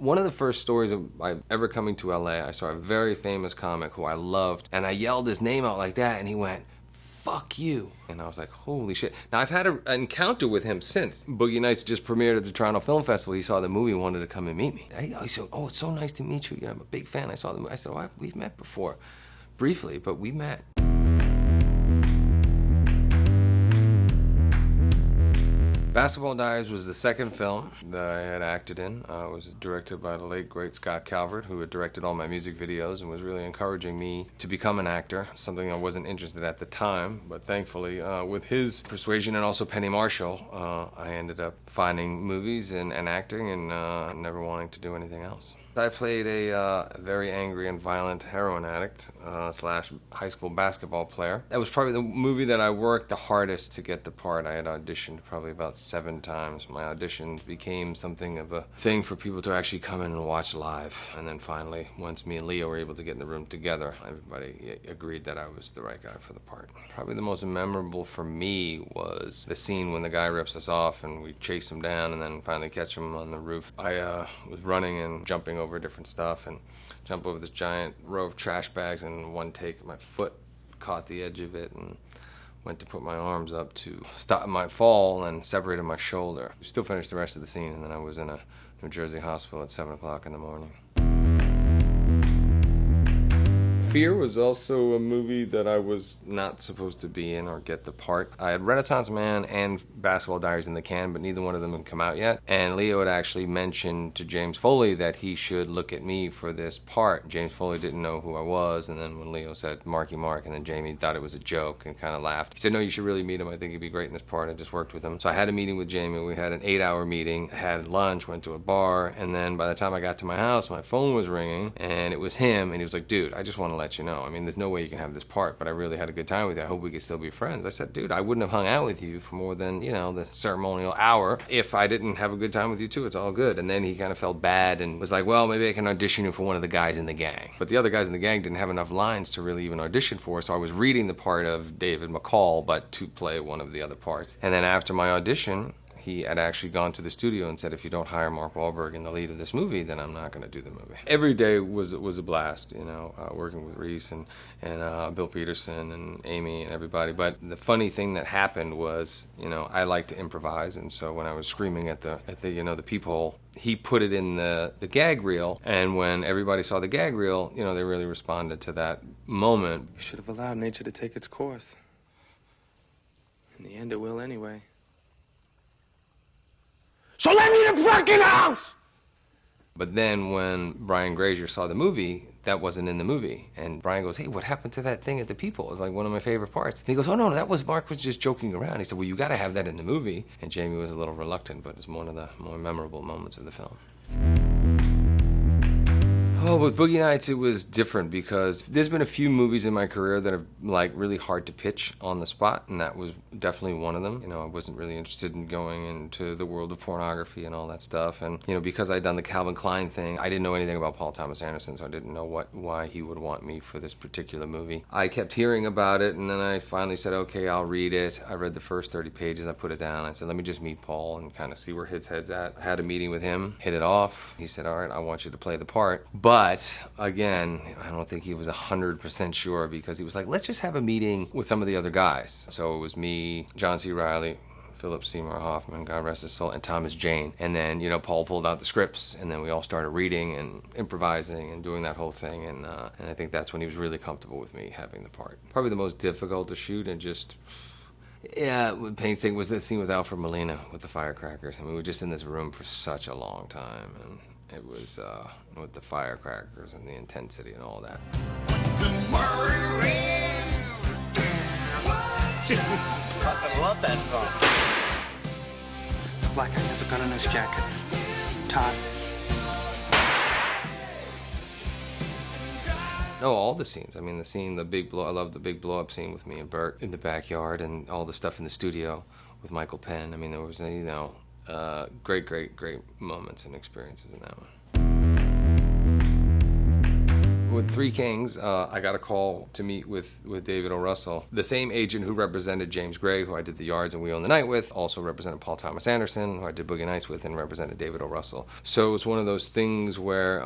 One of the first stories of I ever coming to LA, I saw a very famous comic who I loved, and I yelled his name out like that, and he went, "Fuck you." And I was like, holy shit. Now, I've had an encounter with him since. Boogie Nights just premiered at the Toronto Film Festival. He saw the movie and wanted to come and meet me. He said, "Oh, it's so nice to meet you. I'm a big fan. I saw the movie." I said, "Oh, we've met before. Briefly, but we met." Basketball Diaries was the second film that I had acted in. It was directed by the late, great Scott Calvert, who had directed all my music videos and was really encouraging me to become an actor, something I wasn't interested at the time. But thankfully, with his persuasion and also Penny Marshall, I ended up finding movies and acting and never wanting to do anything else. I played a very angry and violent heroin addict slash high school basketball player. That was probably the movie that I worked the hardest to get the part. I had auditioned probably about 7 times. My auditions became something of a thing for people to actually come in and watch live. And then finally, once me and Leo were able to get in the room together, everybody agreed that I was the right guy for the part. Probably the most memorable for me was the scene when the guy rips us off and we chase him down and then finally catch him on the roof. I was running and jumping over different stuff and jump over this giant row of trash bags, and in one take my foot caught the edge of it and went to put my arms up to stop my fall and separated my shoulder. Still finished the rest of the scene, and then I was in a New Jersey hospital at 7 o'clock in the morning. Fear was also a movie that I was not supposed to be in or get the part. I had Renaissance Man and Basketball Diaries in the can, but neither one of them had come out yet. And Leo had actually mentioned to James Foley that he should look at me for this part. James Foley didn't know who I was, and then when Leo said Marky Mark, and then Jamie thought it was a joke and kind of laughed. He said, "No, you should really meet him. I think he'd be great in this part." I just worked with him. So I had a meeting with Jamie. We had an 8-hour meeting, had lunch, went to a bar, and then by the time I got to my house, my phone was ringing, and it was him, and he was like, "Dude, I just want to let you know. I mean, there's no way you can have this part, but I really had a good time with you. I hope we could still be friends." I said, "Dude, I wouldn't have hung out with you for more than, the ceremonial hour. If I didn't have a good time with you too, it's all good." And then he kind of felt bad and was like, "Well, maybe I can audition you for one of the guys in the gang." But the other guys in the gang didn't have enough lines to really even audition for, so I was reading the part of David McCall, but to play one of the other parts. And then after my audition, he had actually gone to the studio and said, "If you don't hire Mark Wahlberg in the lead of this movie, then I'm not going to do the movie." Every day was a blast, working with Reese and Bill Peterson and Amy and everybody. But the funny thing that happened was, I like to improvise, and so when I was screaming at the peephole, he put it in the gag reel, and when everybody saw the gag reel, they really responded to that moment. You should have allowed nature to take its course. In the end, it will anyway. So let me the fucking house! But then when Brian Grazer saw the movie, that wasn't in the movie. And Brian goes, "Hey, what happened to that thing at the People? It was like one of my favorite parts." And he goes, "Oh, no, Mark was just joking around." He said, "Well, you got to have that in the movie." And Jamie was a little reluctant, but it's one of the more memorable moments of the film. Oh, with Boogie Nights, it was different because there's been a few movies in my career that are really hard to pitch on the spot, and that was definitely one of them. I wasn't really interested in going into the world of pornography and all that stuff, and because I'd done the Calvin Klein thing, I didn't know anything about Paul Thomas Anderson, so I didn't know why he would want me for this particular movie. I kept hearing about it, and then I finally said, "Okay, I'll read it." I read the first 30 pages, I put it down, I said, "Let me just meet Paul and kind of see where his head's at." I had a meeting with him, hit it off. He said, "All right, I want you to play the part." But again, I don't think he was 100% sure, because he was like, "Let's just have a meeting with some of the other guys." So it was me, John C. Reilly, Philip Seymour Hoffman, God rest his soul, and Thomas Jane. And then, Paul pulled out the scripts, and then we all started reading and improvising and doing that whole thing. And I think that's when he was really comfortable with me having the part. Probably the most difficult to shoot and just... Yeah, painstaking was the scene with Alfred Molina with the firecrackers. I mean, we were just in this room for such a long time, and it was with the firecrackers and the intensity and all that. I love that song. The black guy has a gun in his jacket. Todd. No, all the scenes. I mean, the big blow. I love the big blow-up scene with me and Bert in the backyard, and all the stuff in the studio with Michael Penn. I mean, there was great moments and experiences in that one. With Three Kings, I got a call to meet with David O. Russell. The same agent who represented James Gray, who I did The Yards and We Own the Night with, also represented Paul Thomas Anderson, who I did Boogie Nights with, and represented David O. Russell. So it was one of those things where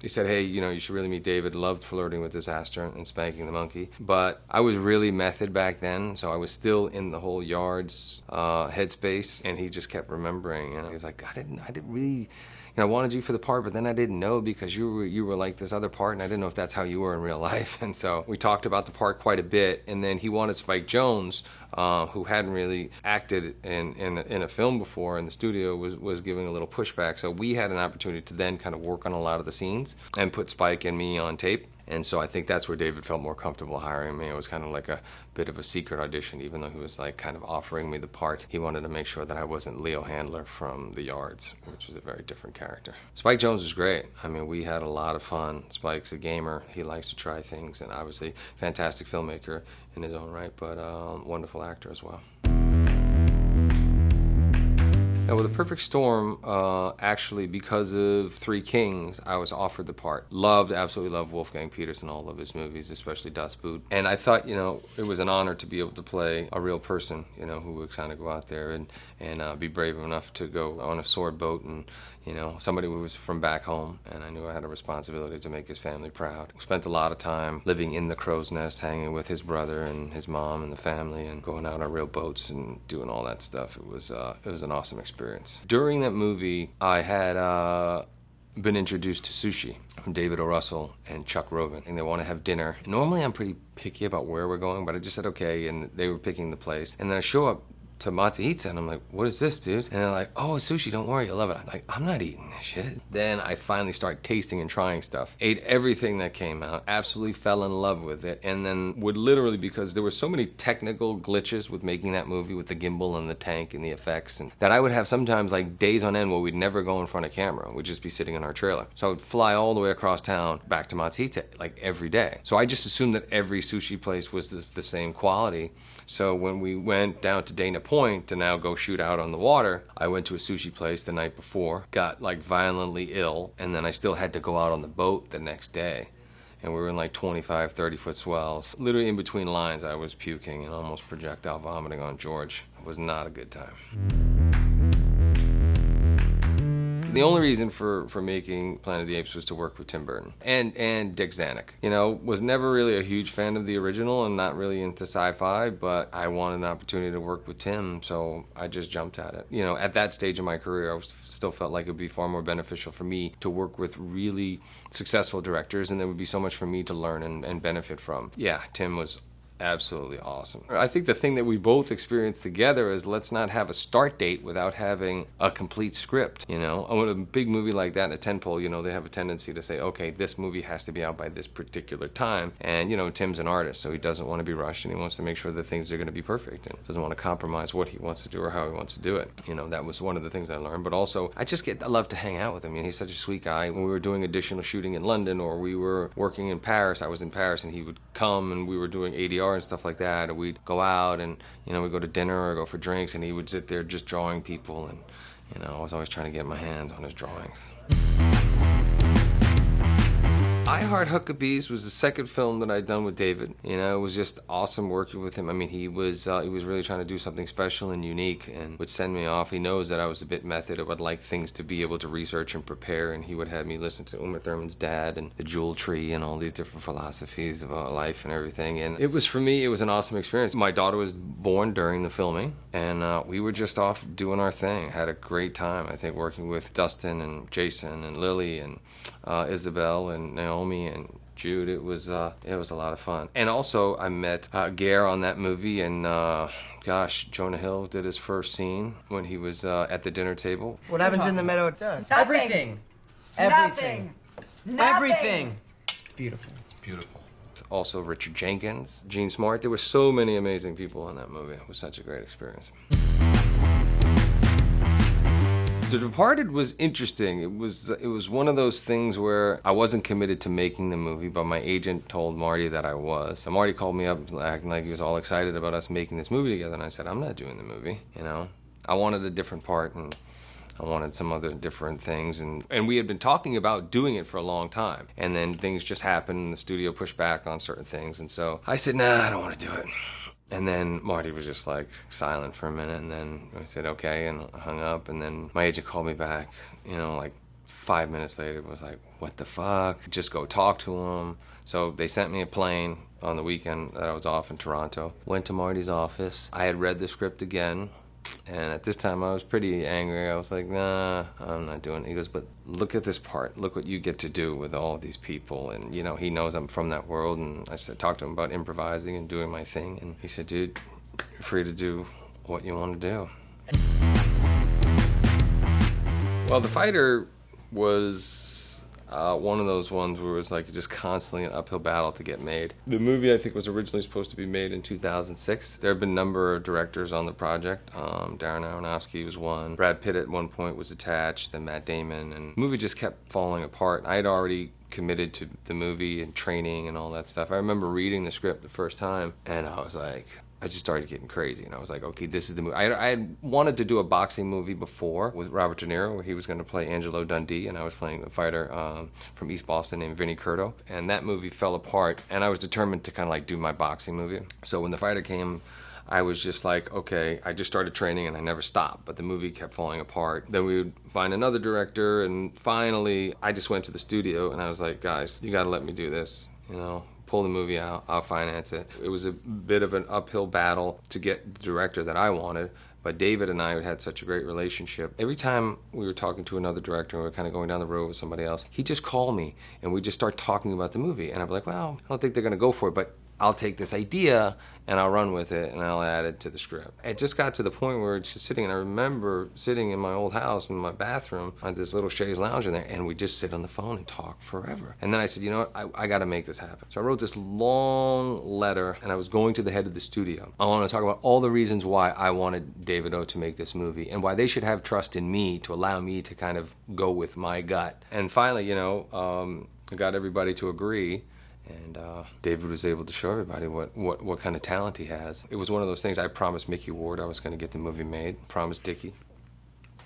he said, hey, you know, you should really meet David. Loved Flirting with Disaster and Spanking the Monkey. But I was really method back then, so I was still in the whole Yards headspace, and he just kept remembering. You know, he was like, I didn't really... You know, I wanted you for the part, but then I didn't know because you were like this other part, and I didn't know if that's how you were in real life. And so we talked about the part quite a bit, and then he wanted Spike Jonze, who hadn't really acted in a film before in the studio, was giving a little pushback. So we had an opportunity to then kind of work on a lot of the scenes and put Spike and me on tape. And so I think that's where David felt more comfortable hiring me. It was kind of like a bit of a secret audition, even though he was like kind of offering me the part. He wanted to make sure that I wasn't Leo Handler from The Yards, which was a very different character. Spike Jonze was great. I mean, we had a lot of fun. Spike's a gamer. He likes to try things, and obviously fantastic filmmaker in his own right, but wonderful actor as well. Now, with The Perfect Storm, actually, because of Three Kings, I was offered the part. Absolutely loved Wolfgang Petersen, all of his movies, especially Das Boot. And I thought, you know, it was an honor to be able to play a real person, you know, who would kind of go out there and be brave enough to go on a sword boat and, you know, somebody who was from back home, and I knew I had a responsibility to make his family proud. Spent a lot of time living in the crow's nest, hanging with his brother and his mom and the family, and going out on real boats and doing all that stuff. It was an awesome experience. During that movie, I had been introduced to sushi from David O. Russell and Chuck Robin, and they want to have dinner. Normally, I'm pretty picky about where we're going, but I just said okay, and they were picking the place. And then I show up to Matsuhita, and I'm like, what is this, dude? And they're like, oh, it's sushi, don't worry, you'll love it. I'm like, I'm not eating this shit. Then I finally start tasting and trying stuff. Ate everything that came out, absolutely fell in love with it, and then would literally, because there were so many technical glitches with making that movie with the gimbal and the tank and the effects, and that I would have sometimes like days on end where we'd never go in front of camera. We'd just be sitting in our trailer. So I would fly all the way across town back to Matsuhita, like every day. So I just assumed that every sushi place was the same quality. So when we went down to Dana Point to now go shoot out on the water, I went to a sushi place the night before, got like violently ill, and then I still had to go out on the boat the next day. And we were in like 25, 30-foot swells. Literally in between lines, I was puking and almost projectile vomiting on George. It was not a good time. The only reason for making Planet of the Apes was to work with Tim Burton and Dick Zanuck. You know, was never really a huge fan of the original and not really into sci-fi, but I wanted an opportunity to work with Tim, so I just jumped at it. You know, at that stage of my career, I still felt like it would be far more beneficial for me to work with really successful directors, and there would be so much for me to learn and benefit from. Yeah, Tim was absolutely awesome. I think the thing that we both experienced together is let's not have a start date without having a complete script, you know? And with a big movie like that, a tentpole, you know, they have a tendency to say, okay, this movie has to be out by this particular time. And, you know, Tim's an artist, so he doesn't want to be rushed, and he wants to make sure that things are going to be perfect and doesn't want to compromise what he wants to do or how he wants to do it. You know, that was one of the things I learned. But also, I love to hang out with him. I mean, he's such a sweet guy. When we were doing additional shooting in London or we were working in Paris, I was in Paris, and he would come and we were doing ADR and stuff like that, or we'd go out and, you know, we'd go to dinner or go for drinks, and he would sit there just drawing people, and, you know, I was always trying to get my hands on his drawings. I Heart Huckabees was the second film that I'd done with David. You know, it was just awesome working with him. I mean, he was really trying to do something special and unique, and would send me off. He knows that I was a bit method. I would like things to be able to research and prepare, and he would have me listen to Uma Thurman's dad and the Jewel Tree and all these different philosophies about life and everything. And it was, for me, it was an awesome experience. My daughter was born during the filming, and we were just off doing our thing. Had a great time, I think, working with Dustin and Jason and Lily and Isabel and Naomi and Jude. It was a lot of fun. And also I met Gare on that movie, and Jonah Hill did his first scene when he was at the dinner table. What happens in the meadow, it does. Nothing. Everything. Everything. It's beautiful. It's beautiful. Also Richard Jenkins, Gene Smart. There were so many amazing people in that movie. It was such a great experience. The Departed was interesting. It was one of those things where I wasn't committed to making the movie, but my agent told Marty that I was. And Marty called me up acting like he was all excited about us making this movie together, and I said, I'm not doing the movie, you know. I wanted a different part, and I wanted some other different things, and we had been talking about doing it for a long time, and then things just happened, and the studio pushed back on certain things, and so I said, nah, I don't want to do it. And then Marty was just like silent for a minute, and then I said, okay, and I hung up, and then my agent called me back, you know, like 5 minutes later. It was like, what the fuck? Just go talk to him. So they sent me a plane on the weekend that I was off in Toronto. Went to Marty's office. I had read the script again, and at this time I was pretty angry. I was like, nah, I'm not doing it. He goes, but look at this part. Look what you get to do with all of these people. And, you know, he knows I'm from that world. And I said, talked to him about improvising and doing my thing. And he said, dude, you're free to do what you want to do. Well, The Fighter was one of those ones where it was like just constantly an uphill battle to get made. The movie, I think, was originally supposed to be made in 2006. There have been a number of directors on the project. Darren Aronofsky was one. Brad Pitt at one point was attached, then Matt Damon, and the movie just kept falling apart. I had already committed to the movie and training and all that stuff. I remember reading the script the first time, and I was like, I just started getting crazy, and I was like, okay, this is the movie. I had wanted to do a boxing movie before with Robert De Niro, where he was going to play Angelo Dundee, and I was playing a fighter from East Boston named Vinnie Curto, and that movie fell apart, and I was determined to kind of like do my boxing movie. So when The Fighter came, I was just like, okay, I just started training and I never stopped, but the movie kept falling apart. Then we would find another director, and finally I just went to the studio and I was like, guys, you got to let me do this, you know. Pull the movie out, I'll finance it. It was a bit of an uphill battle to get the director that I wanted, but David and I had such a great relationship. Every time we were talking to another director, we were kind of going down the road with somebody else, he'd just call me and we'd just start talking about the movie. And I'd be like, well, I don't think they're gonna go for it, but I'll take this idea and I'll run with it and I'll add it to the script. It just got to the point where it's just sitting, and I remember sitting in my old house in my bathroom, I had this little chaise lounge in there, and we'd just sit on the phone and talk forever. And then I said, you know what, I gotta make this happen. So I wrote this long letter, and I was going to the head of the studio. I want to talk about all the reasons why I wanted David O to make this movie, and why they should have trust in me to allow me to kind of go with my gut. And finally, you know, I got everybody to agree. And David was able to show everybody what kind of talent he has. It was one of those things. I promised Mickey Ward I was going to get the movie made. Promised Dickie.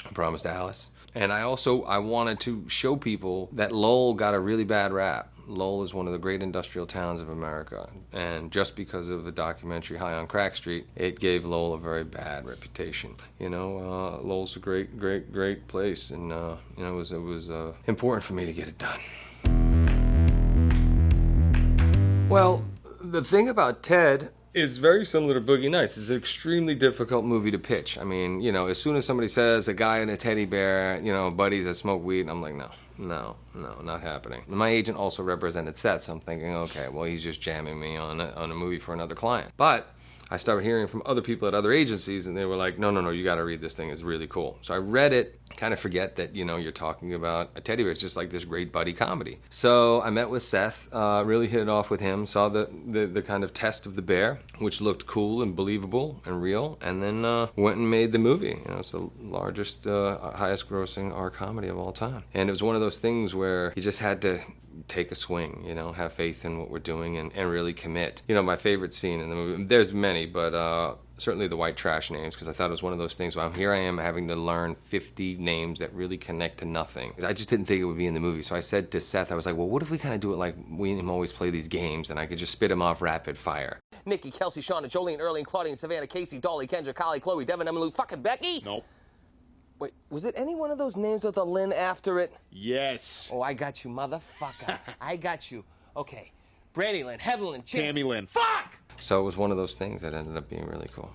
I promised Alice. And I wanted to show people that Lowell got a really bad rap. Lowell is one of the great industrial towns of America. And just because of the documentary High on Crack Street, it gave Lowell a very bad reputation. You know, Lowell's a great, great, great place. And, you know, it was important for me to get it done. Well, the thing about Ted is very similar to Boogie Nights. It's an extremely difficult movie to pitch. I mean, you know, as soon as somebody says a guy and a teddy bear, you know, buddies that smoke weed, I'm like, no, not happening. And my agent also represented Seth, so I'm thinking, okay, well, he's just jamming me on a movie for another client. But I started hearing from other people at other agencies, and they were like, no, you got to read this thing. It's really cool. So I read it, kind of forget that, you know, you're talking about a teddy bear. It's just like this great buddy comedy. So I met with Seth, really hit it off with him, saw the kind of test of the bear, which looked cool and believable and real, and then went and made the movie. You know, it's the largest, highest grossing R comedy of all time. And it was one of those things where you just had to take a swing, you know, have faith in what we're doing and really commit. You know, my favorite scene in the movie, there's many, but certainly the white trash names, because I thought it was one of those things where here I am having to learn 50 names that really connect to nothing. I just didn't think it would be in the movie. So I said to Seth, I was like, well, what if we kind of do it like we and him always play these games, and I could just spit them off rapid fire. Nikki, Kelsey, Shauna, Jolene, Earlene, Claudine, Savannah, Casey, Dolly, Kendra, Kylie, Chloe, Devin, Emily, fucking Becky? Nope. Wait, was it any one of those names with a Lynn after it? Yes. Oh, I got you, motherfucker. I got you. Okay. Brady Lynn, Heather Lynn, Tammy Lynn. Fuck! So it was one of those things that ended up being really cool.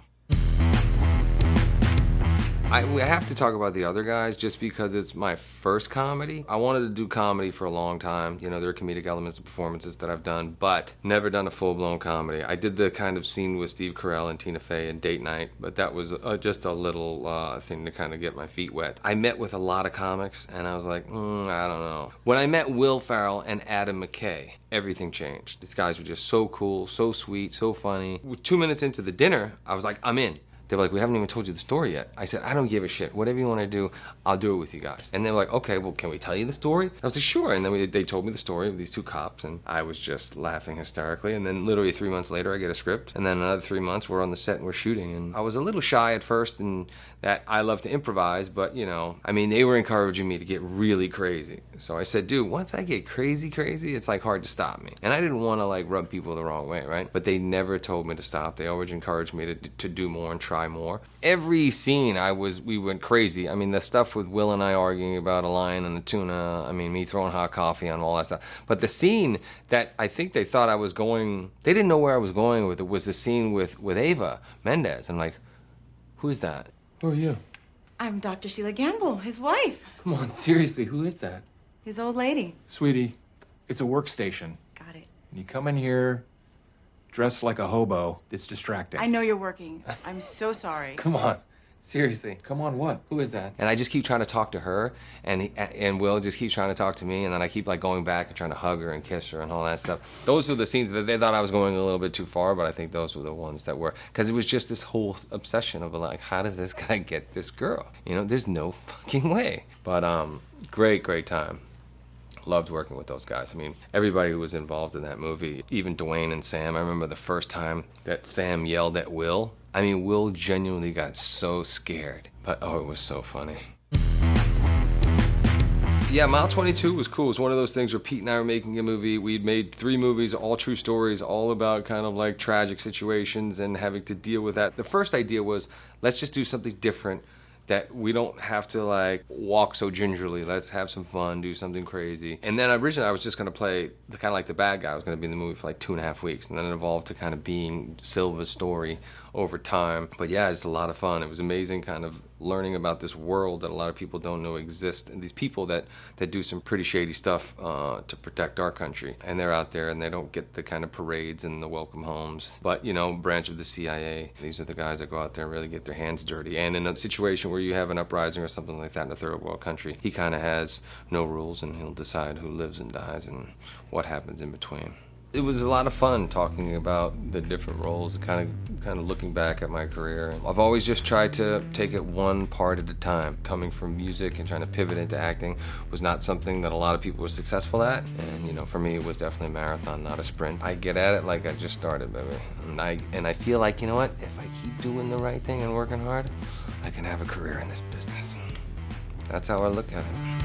I have to talk about the other guys just because it's my first comedy. I wanted to do comedy for a long time. You know, there are comedic elements and performances that I've done, but never done a full-blown comedy. I did the kind of scene with Steve Carell and Tina Fey in Date Night, but that was just a little thing to kind of get my feet wet. I met with a lot of comics, and I was like, I don't know. When I met Will Ferrell and Adam McKay, everything changed. These guys were just so cool, so sweet, so funny. 2 minutes into the dinner, I was like, I'm in. They were like, we haven't even told you the story yet. I said, I don't give a shit. Whatever you want to do, I'll do it with you guys. And they were like, okay, well, can we tell you the story? I was like, sure. And then they told me the story of these two cops, and I was just laughing hysterically. And then literally 3 months later, I get a script. And then another 3 months, we're on the set and we're shooting. And I was a little shy at first, and that I love to improvise, but you know, I mean, they were encouraging me to get really crazy. So I said, dude, once I get crazy, it's like hard to stop me. And I didn't want to like rub people the wrong way, right? But they never told me to stop. They always encouraged me to do more and try more. Every scene we went crazy. I mean, the stuff with Will and I arguing about a lion and a tuna, I mean, me throwing hot coffee on all that stuff. But the scene that I think they thought I was going, they didn't know where I was going with it, was the scene with Ava Mendez. I'm like, who's that? Who are you? I'm Dr. Sheila Gamble, his wife. Come on, seriously, who is that? His old lady. Sweetie, it's a workstation. Got it. You come in here dressed like a hobo. It's distracting. I know you're working. I'm so sorry. Come on. Seriously. Come on, what? Who is that? And I just keep trying to talk to her, and Will just keeps trying to talk to me, and then I keep like going back and trying to hug her and kiss her and all that stuff. Those were the scenes that they thought I was going a little bit too far, but I think those were the ones that were, because it was just this whole obsession of like, how does this guy get this girl? You know, there's no fucking way. But great time. Loved working with those guys. I mean, everybody who was involved in that movie, even Dwayne and Sam. I remember the first time that Sam yelled at Will. I mean, Will genuinely got so scared, but oh, it was so funny. Yeah, Mile 22 was cool. It was one of those things where Pete and I were making a movie. We'd made 3 movies, all true stories, all about kind of like tragic situations and having to deal with that. The first idea was, let's just do something different, that we don't have to like walk so gingerly. Let's have some fun, do something crazy. And then originally I was just gonna play kind of like the bad guy. I was gonna be in the movie for like 2.5 weeks, and then it evolved to kind of being Silva's story over time. But yeah, it's a lot of fun. It was amazing kind of learning about this world that a lot of people don't know exists, and these people that do some pretty shady stuff to protect our country. And they're out there and they don't get the kind of parades and the welcome homes. But, you know, branch of the CIA, these are the guys that go out there and really get their hands dirty. And in a situation where you have an uprising or something like that in a third world country, he kind of has no rules, and he'll decide who lives and dies and what happens in between. It was a lot of fun talking about the different roles and kind of looking back at my career. I've always just tried to take it one part at a time. Coming from music and trying to pivot into acting was not something that a lot of people were successful at. And you know, for me, it was definitely a marathon, not a sprint. I get at it like I just started, baby. And I feel like, you know what? If I keep doing the right thing and working hard, I can have a career in this business. That's how I look at it.